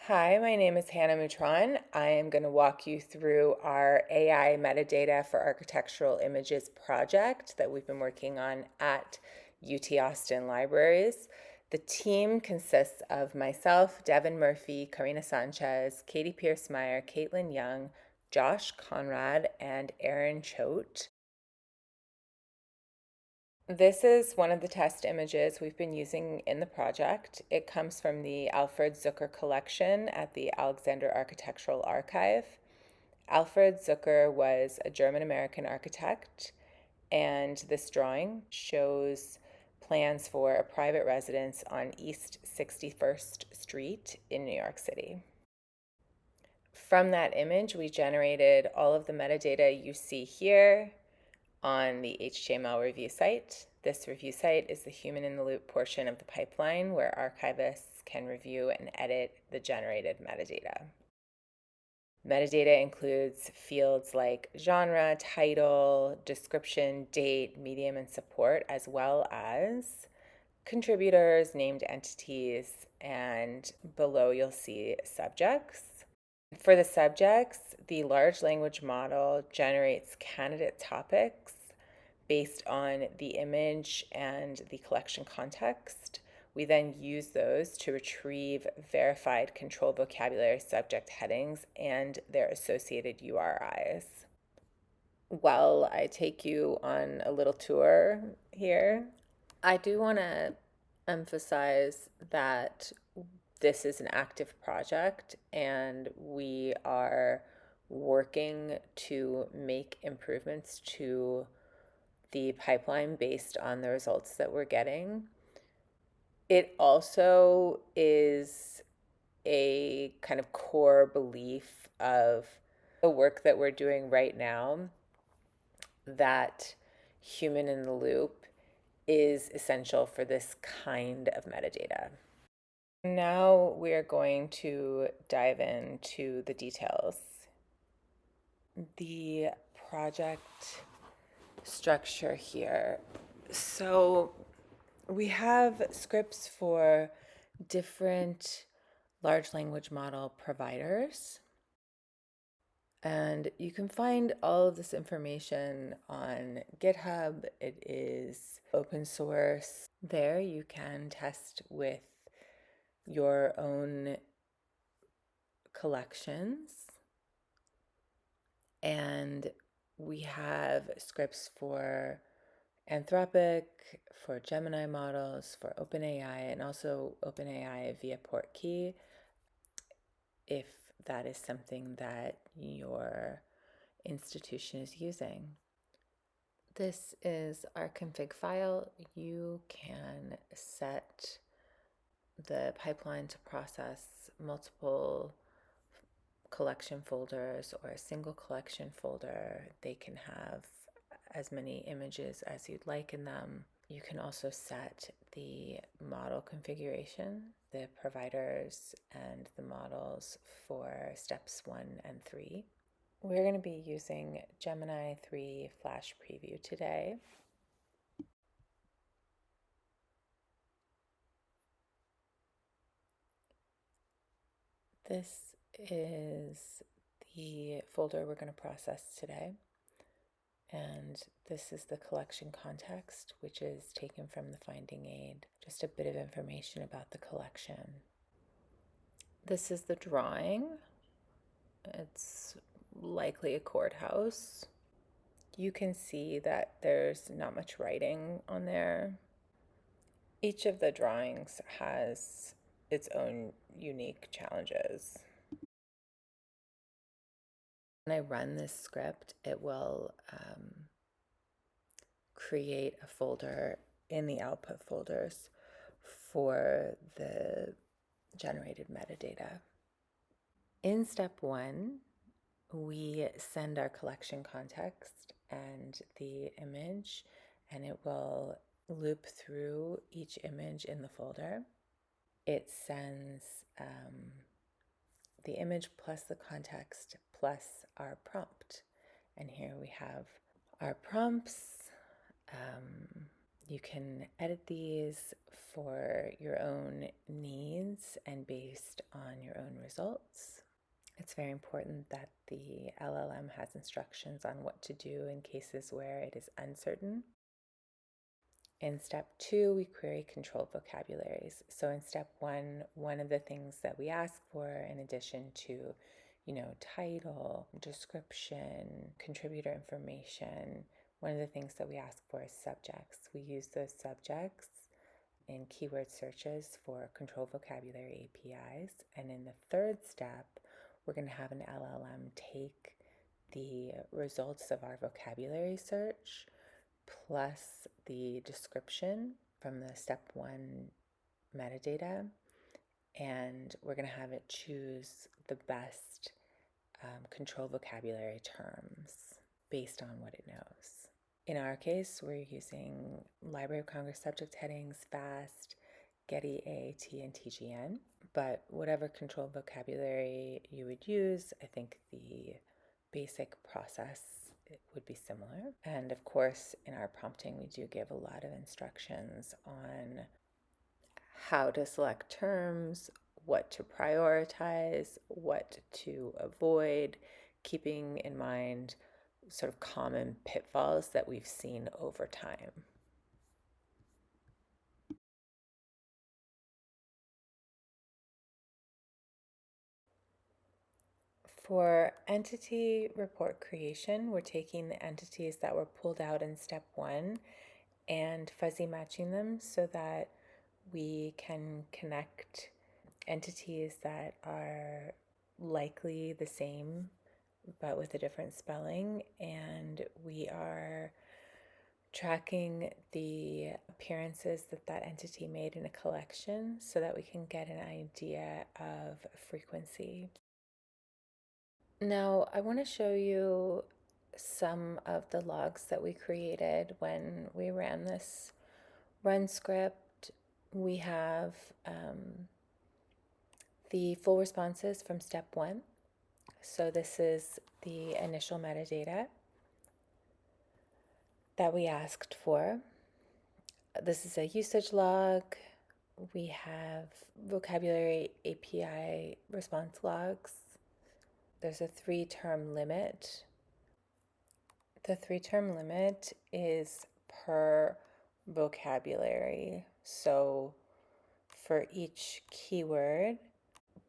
Hi, my name is Hannah Mutron. I am going to walk you through our AI metadata for architectural images project that we've been working on at UT Austin Libraries. The team consists of myself, Devin Murphy, Karina Sanchez, Katie Pierce-Meyer, Caitlin Young, Josh Conrad, and Aaron Choate. This is one of the test images we've been using in the project. It comes from the Alfred Zucker collection at the Alexander Architectural Archive. Alfred Zucker was a German-American architect, and this drawing shows plans for a private residence on East 61st Street in New York City. From that image, we generated all of the metadata you see here on the HTML review site. This review site is the human-in-the-loop portion of the pipeline where archivists can review and edit the generated metadata. Metadata includes fields like genre, title, description, date, medium, and support, as well as contributors, named entities, and below you'll see subjects. For the subjects, the large language model generates candidate topics based on the image and the collection context. We then use those to retrieve verified control vocabulary subject headings and their associated URIs. While I take you on a little tour here, I do want to emphasize that this is an active project and we are working to make improvements to the pipeline based on the results that we're getting. It also is a kind of core belief of the work that we're doing right now that human in the loop is essential for this kind of metadata. Now we are going to dive into the details. The project structure here. So we have scripts for different large language model providers. And you can find all of this information on GitHub. It is open source. There you can test with your own collections. And we have scripts for Anthropic, for Gemini models, for OpenAI, and also OpenAI via Portkey, if that is something that your institution is using. This is our config file. You can set the pipeline to process multiple collection folders or a single collection folder. They can have as many images as you'd like in them. You can also set the model configuration, the providers, and the models for steps 1 and 3. We're going to be using Gemini 3 Flash Preview today. This is the folder we're going to process today. And this is the collection context, which is taken from the finding aid. Just a bit of information about the collection. This is the drawing. It's likely a courthouse. You can see that there's not much writing on there. Each of the drawings has its own unique challenges. When I run this script, it will create a folder in the output folders for the generated metadata. In step 1, we send our collection context and the image, and it will loop through each image in the folder. It sends the image plus the context plus our prompt. And here we have our prompts. You can edit these for your own needs and based on your own results. It's very important that the LLM has instructions on what to do in cases where it is uncertain. In step 2, we query controlled vocabularies. So in step 1, one of the things that we ask for, in addition to, title, description, contributor information, one of the things that we ask for is subjects. We use those subjects in keyword searches for controlled vocabulary APIs. And in the third step, we're going to have an LLM take the results of our vocabulary search plus the description from the step 1 metadata, and we're going to have it choose the best control vocabulary terms based on what it knows. In our case, we're using Library of Congress subject headings, FAST, Getty, AAT, and TGN. But whatever controlled vocabulary you would use, I think the basic process would be similar. And of course, in our prompting, we do give a lot of instructions on how to select terms, what to prioritize, what to avoid, keeping in mind sort of common pitfalls that we've seen over time. For entity report creation, we're taking the entities that were pulled out in step 1 and fuzzy matching them so that we can connect entities that are likely the same but with a different spelling, and we are tracking the appearances that that entity made in a collection so that we can get an idea of frequency. Now, I want to show you some of the logs that we created when we ran this run script. We have the full responses from step 1. So this is the initial metadata that we asked for. This is a usage log. We have vocabulary API response logs. There's a 3-term limit. The 3-term limit is per vocabulary. So for each keyword,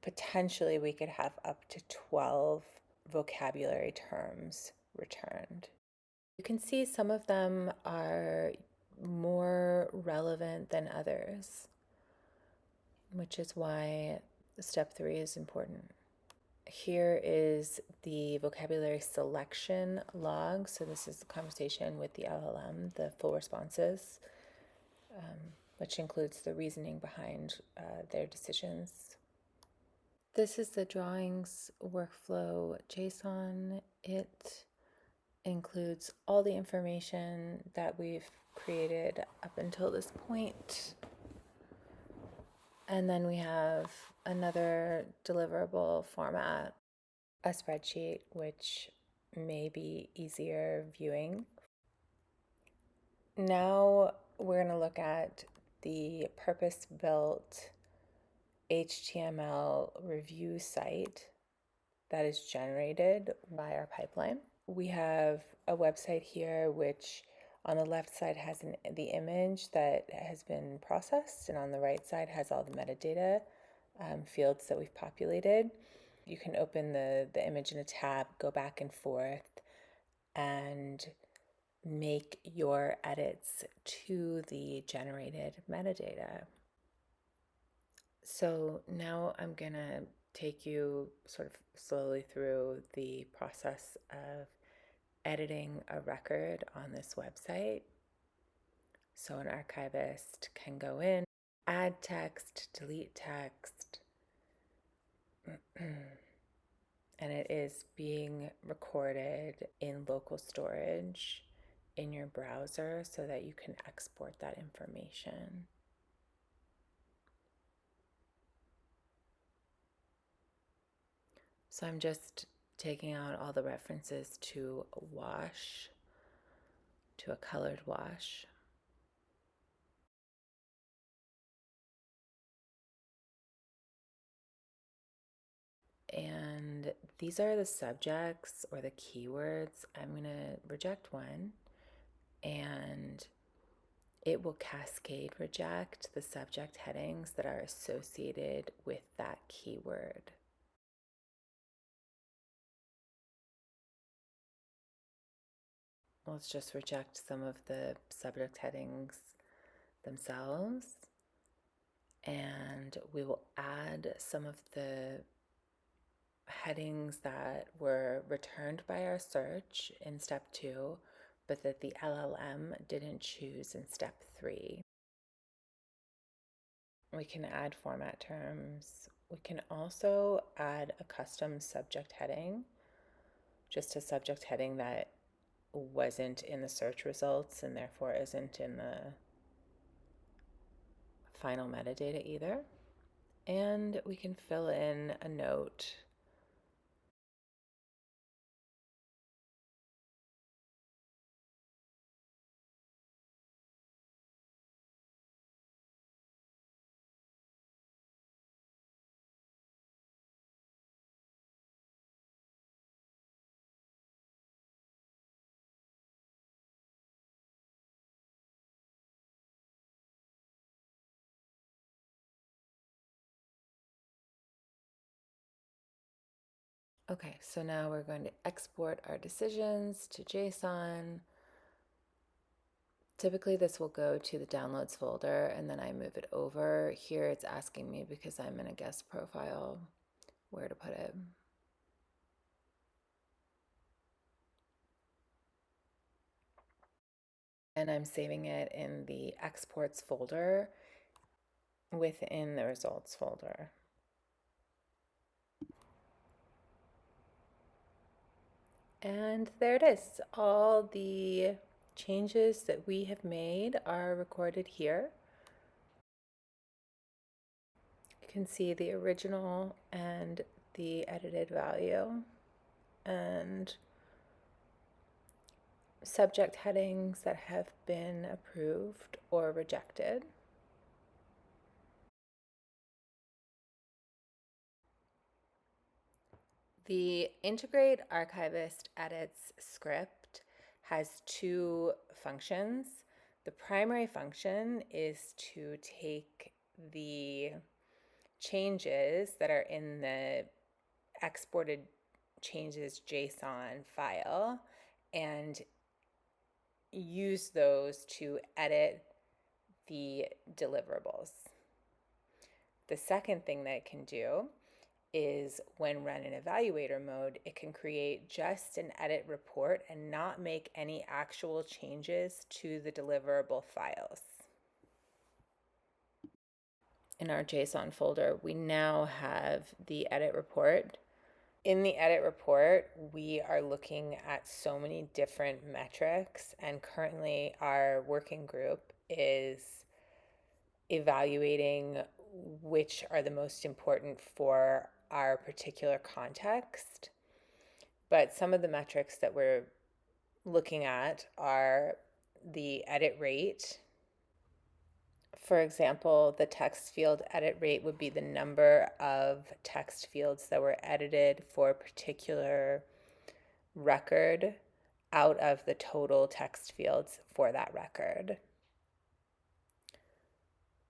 potentially we could have up to 12 vocabulary terms returned. You can see some of them are more relevant than others, which is why step 3 is important. Here is the vocabulary selection log. So this is the conversation with the LLM, the full responses, which includes the reasoning behind their decisions. This is the drawings workflow JSON. It includes all the information that we've created up until this point. And then we have another deliverable format, a spreadsheet, which may be easier viewing. Now we're going to look at the purpose-built HTML review site that is generated by our pipeline. We have a website here which on the left side has the image that has been processed, and on the right side has all the metadata fields that we've populated. You can open the image in a tab, go back and forth, and make your edits to the generated metadata. So now I'm going to take you sort of slowly through the process of editing a record on this website. So an archivist can go in, add text, delete text, and it is being recorded in local storage in your browser so that you can export that information. So I'm just taking out all the references to a wash, to a colored wash. These are the subjects or the keywords. I'm going to reject one, and it will cascade reject the subject headings that are associated with that keyword. Let's just reject some of the subject headings themselves, and we will add some of the headings that were returned by our search in step 2, but that the LLM didn't choose in step 3. We can add format terms. We can also add a custom subject heading, just a subject heading that wasn't in the search results and therefore isn't in the final metadata either. And we can fill in a note. Okay, so now we're going to export our decisions to JSON. Typically this will go to the downloads folder and then I move it over. Here it's asking me, because I'm in a guest profile, where to put it. And I'm saving it in the exports folder within the results folder. And there it is. All the changes that we have made are recorded here. You can see the original and the edited value and subject headings that have been approved or rejected. The Integrate Archivist Edits script has 2 functions. The primary function is to take the changes that are in the exported changes JSON file and use those to edit the deliverables. The second thing that it can do is, when run in evaluator mode, it can create just an edit report and not make any actual changes to the deliverable files. In our JSON folder, we now have the edit report. In the edit report, we are looking at so many different metrics, and currently our working group is evaluating which are the most important for our particular context. But some of the metrics that we're looking at are the edit rate. For example, the text field edit rate would be the number of text fields that were edited for a particular record out of the total text fields for that record.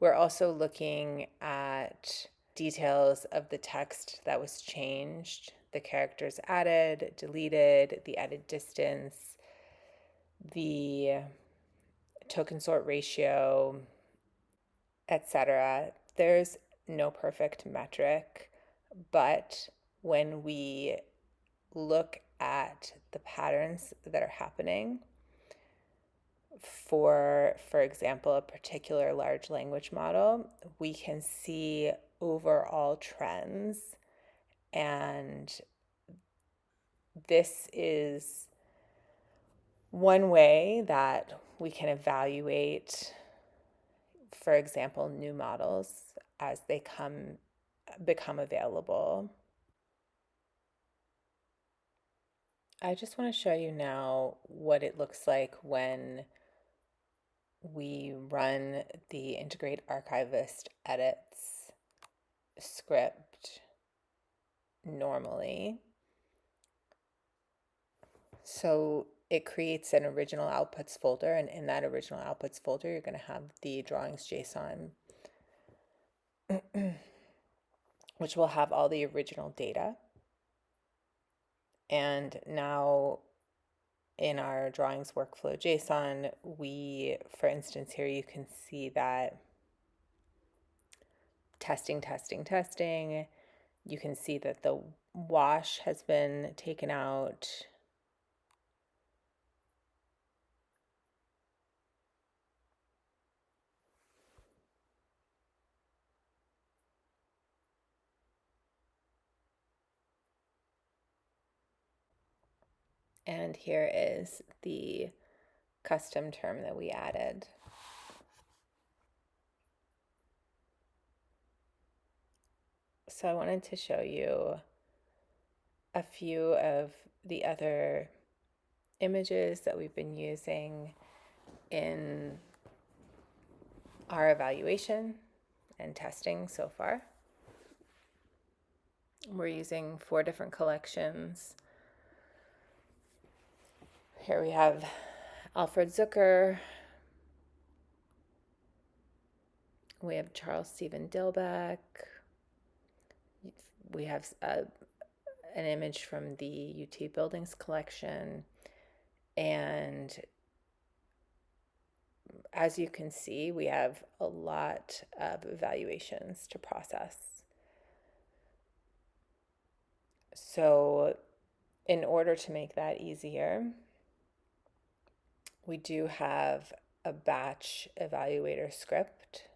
We're also looking at details of the text that was changed, the characters added, deleted, the added distance, the token sort ratio, etc. There's no perfect metric, but when we look at the patterns that are happening for example, a particular large language model, we can see overall trends. And this is one way that we can evaluate, for example, new models as they become available. I just want to show you now what it looks like when we run the Integrate Archivist Edits script normally. So it creates an original outputs folder, and in that original outputs folder, you're going to have the drawings JSON, which will have all the original data. And now in our drawings workflow JSON, for instance, here you can see that testing, testing, testing. You can see that the wash has been taken out. And here is the custom term that we added. So I wanted to show you a few of the other images that we've been using in our evaluation and testing so far. We're using 4 different collections. Here we have Alfred Zucker. We have Charles Stephen Dilbeck. We have an image from the UT Buildings collection. And as you can see, we have a lot of evaluations to process. So in order to make that easier, we do have a batch evaluator script.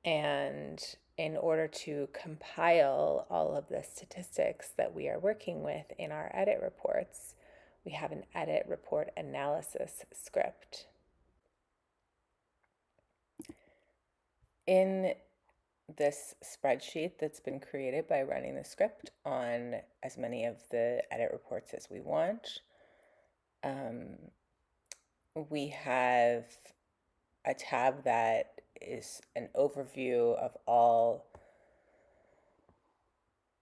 And in order to compile all of the statistics that we are working with in our edit reports, we have an edit report analysis script. In this spreadsheet that's been created by running the script on as many of the edit reports as we want, we have a tab that is an overview of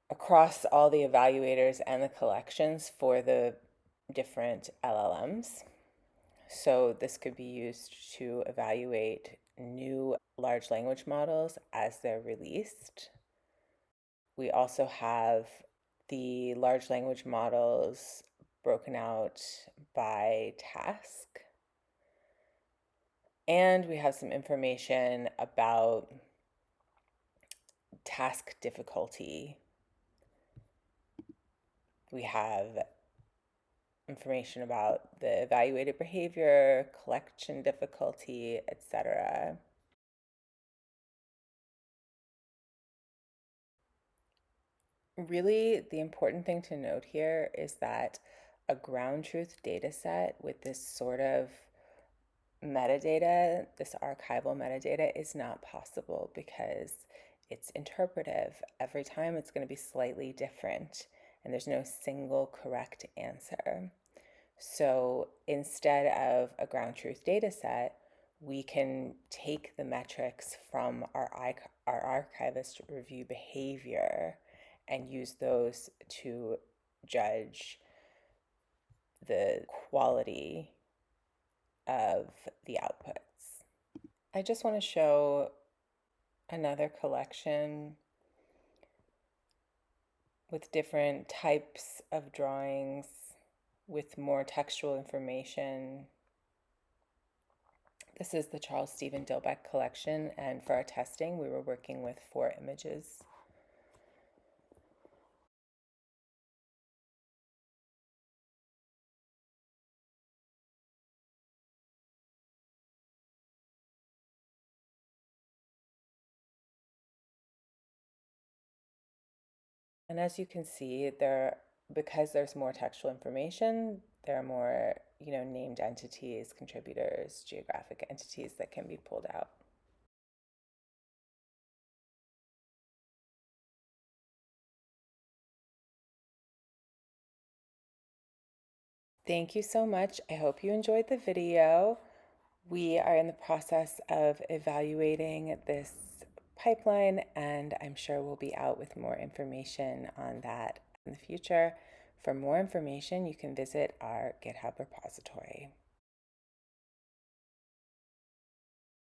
across all the evaluators and the collections for the different LLMs. So this could be used to evaluate new large language models as they're released. We also have the large language models broken out by task. And we have some information about task difficulty. We have information about the evaluated behavior, collection difficulty, etc. Really, the important thing to note here is that a ground truth data set with this sort of metadata, this archival metadata, is not possible because it's interpretive. Every time it's going to be slightly different, and there's no single correct answer. So instead of a ground truth data set, we can take the metrics from our archivist review behavior and use those to judge the quality of the outputs. I just want to show another collection with different types of drawings with more textual information. This is the Charles Stephen Dilbeck collection, and for our testing, we were working with 4 images. And as you can see, because there's more textual information, there are more, named entities, contributors, geographic entities that can be pulled out. Thank you so much. I hope you enjoyed the video. We are in the process of evaluating this pipeline, and I'm sure we'll be out with more information on that in the future. For more information, you can visit our GitHub repository.